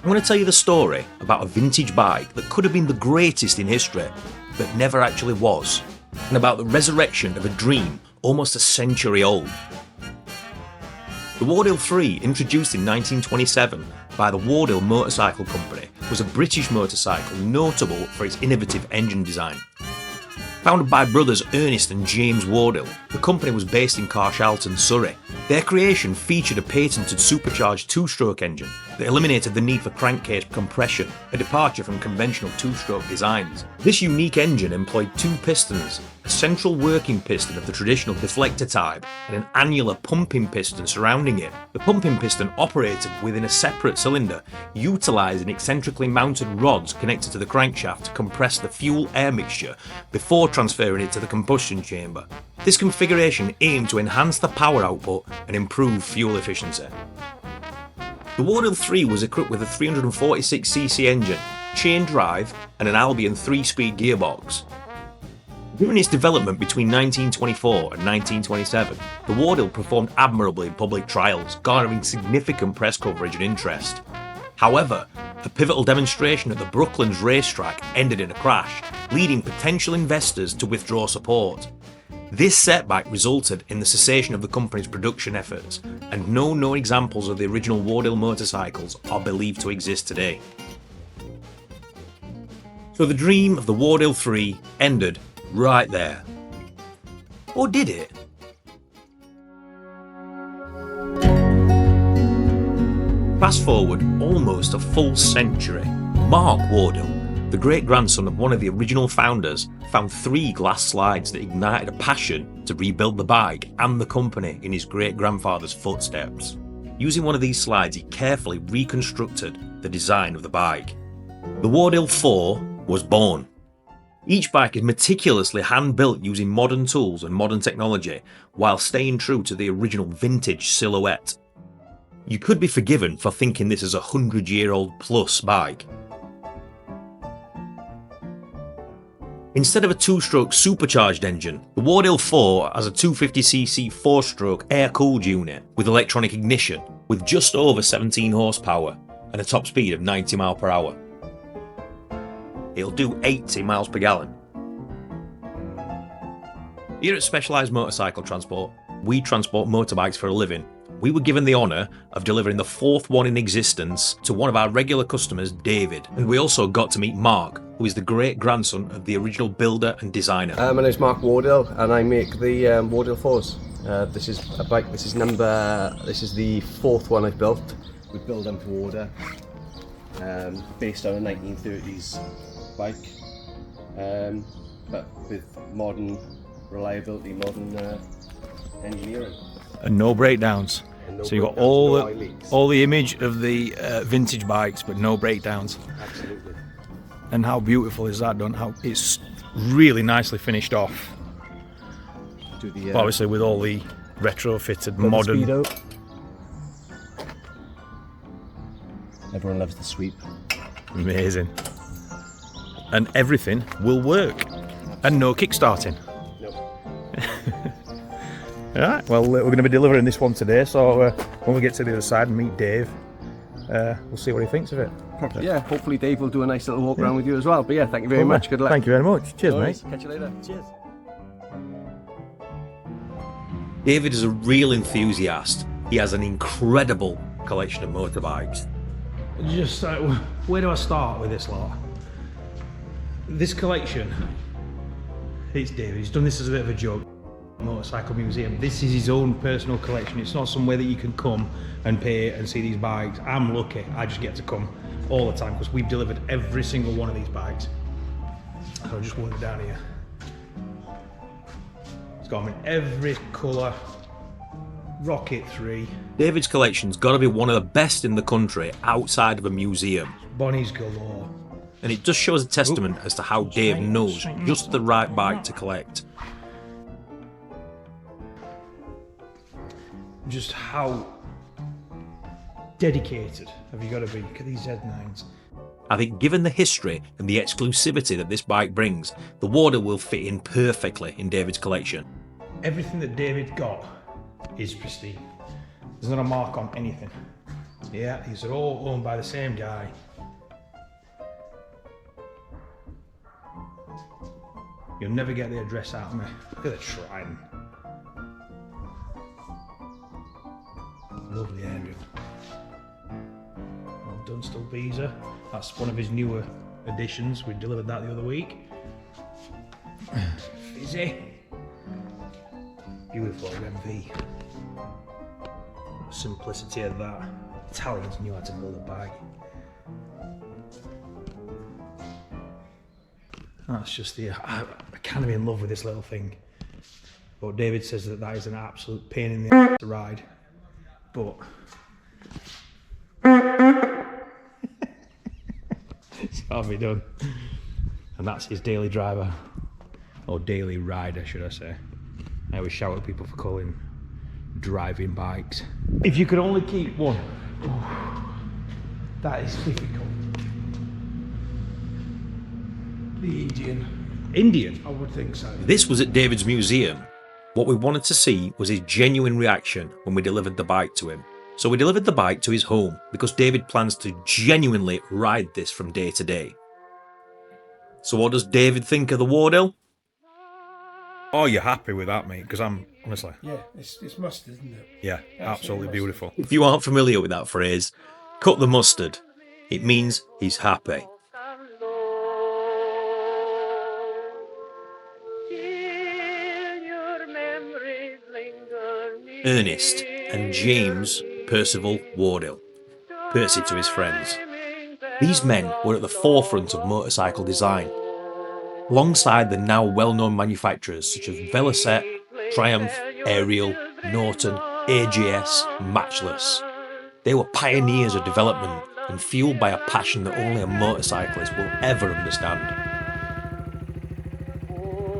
I'm going to tell you the story about a vintage bike that could have been the greatest in history, but never actually was, and about the resurrection of a dream almost a century old. The Wardill 3, introduced in 1927 by the Wardill Motorcycle Company, was a British motorcycle notable for its innovative engine design. Founded by brothers Ernest and James Wardill, the company was based in Carshalton, Surrey. Their creation featured a patented supercharged two-stroke engine that eliminated the need for crankcase compression, a departure from conventional two-stroke designs. This unique engine employed two pistons, a central working piston of the traditional deflector type and an annular pumping piston surrounding it. The pumping piston operated within a separate cylinder, utilising eccentrically mounted rods connected to the crankshaft to compress the fuel-air mixture before transferring it to the combustion chamber. This configuration aimed to enhance the power output and improve fuel efficiency. The Wardill 3 was equipped with a 346cc engine, chain drive and an Albion 3-speed gearbox. During its development between 1924 and 1927, the Wardill performed admirably in public trials, garnering significant press coverage and interest. However, a pivotal demonstration at the Brooklands racetrack ended in a crash, leading potential investors to withdraw support. This setback resulted in the cessation of the company's production efforts, and no known examples of the original Wardill motorcycles are believed to exist today. So the dream of the Wardill 3 ended right there. Or did it? Fast forward almost a full century, Mark Wardill, the great-grandson of one of the original founders, found 3 glass slides that ignited a passion to rebuild the bike and the company in his great-grandfather's footsteps. Using one of these slides, he carefully reconstructed the design of the bike. The Wardill 4 was born. Each bike is meticulously hand-built using modern tools and modern technology, while staying true to the original vintage silhouette. You could be forgiven for thinking this is a 100-year-old plus bike. Instead of a 2-stroke supercharged engine, the Wardill 4 has a 250cc 4-stroke air-cooled unit with electronic ignition, with just over 17 horsepower and a top speed of 90 mph. It'll do 80 miles per gallon. Here at Specialised Motorcycle Transport, we transport motorbikes for a living. We were given the honour of delivering the 4th one in existence to one of our regular customers, David, and we also got to meet Mark, who is the great-grandson of the original builder and designer. My name is Mark Wardill and I make the Wardill 4s. This is a bike, this is the 4th one I've built. We build them to order, based on a 1930s bike, but with modern reliability, modern engineering. And no breakdowns. So you've got all the image of the vintage bikes, but no breakdowns. Absolutely. And how beautiful is that done? How it's really nicely finished off. Obviously with all the retrofitted modern. Everyone loves the sweep. Amazing. And everything will work. And no kickstarting. Alright, well we're going to be delivering this one today, so when we get to the other side and meet Dave, we'll see what he thinks of it. Yeah, hopefully Dave will do a nice little walk around with you as well. But yeah, thank you very much. Good luck. Thank you very much. Cheers, mate. Catch you later. Cheers. David is a real enthusiast. He has an incredible collection of motorbikes. Just where do I start with this lot? This collection, it's David. He's done this as a bit of a joke. Motorcycle museum. This is his own personal collection. It's not somewhere that you can come and pay and see these bikes. I'm lucky. I just get to come all the time because we've delivered every single one of these bikes. So I'll just walk down here. It's got them in every colour. Rocket 3. David's collection's got to be one of the best in the country outside of a museum. Bonnies galore. And it just shows a testament as to how Dave knows just the right bike to collect. Just how dedicated have you got to be? Look at these Z9s. I think given the history and the exclusivity that this bike brings, the Wardill will fit in perfectly in David's collection. Everything that David got is pristine. There's not a mark on anything. Yeah, these are all owned by the same guy. You'll never get the address out of me. Look at the shrine. Lovely area. Well done, Stulbeezer. That's one of his newer additions. We delivered that the other week. Fizzy. Beautiful MV. The simplicity of that. Italians knew how to build a bike. That's just I'm kind of in love with this little thing. But David says that that is an absolute pain in the ass to ride. But it's got to be done. And that's his daily driver. Or daily rider, should I say. I always shout at people for calling driving bikes. If you could only keep one. That is difficult. The Indian? I would think so. This was at David's museum. What we wanted to see was his genuine reaction when we delivered the bike to him. So we delivered the bike to his home because David plans to genuinely ride this from day to day. So what does David think of the Wardill? Oh, you're happy with that, mate? Because I'm, honestly... Yeah, it's mustard, isn't it? Yeah, absolutely mustard. Beautiful. If you aren't familiar with that phrase, cut the mustard. It means he's happy. Ernest and James Percival Wardill. Percy to his friends. These men were at the forefront of motorcycle design. Alongside the now well-known manufacturers such as Luxecut, Triumph, Ariel, Norton, AGS, Matchless. They were pioneers of development and fueled by a passion that only a motorcyclist will ever understand.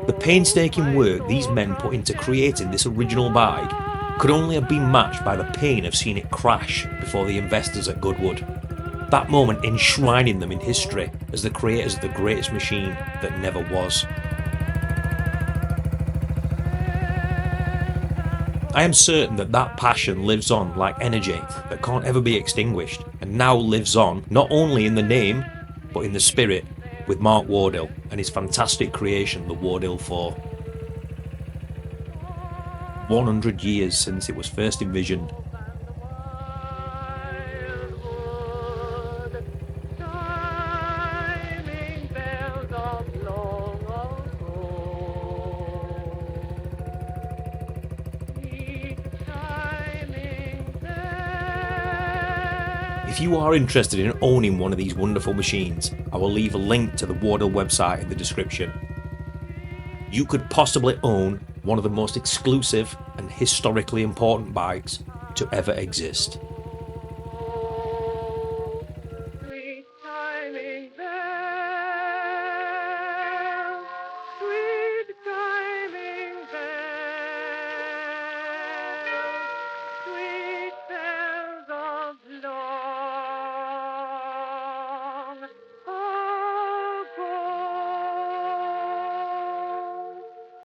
The painstaking work these men put into creating this original bike could only have been matched by the pain of seeing it crash before the investors at Goodwood. That moment enshrining them in history as the creators of the greatest machine that never was. I am certain that that passion lives on like energy that can't ever be extinguished, and now lives on not only in the name but in the spirit with Mark Wardill and his fantastic creation, the Wardill 4. 100 years since it was first envisioned. If you are interested in owning one of these wonderful machines, I will leave a link to the Wardill website in the description. You could possibly own one of the most exclusive and historically important bikes to ever exist.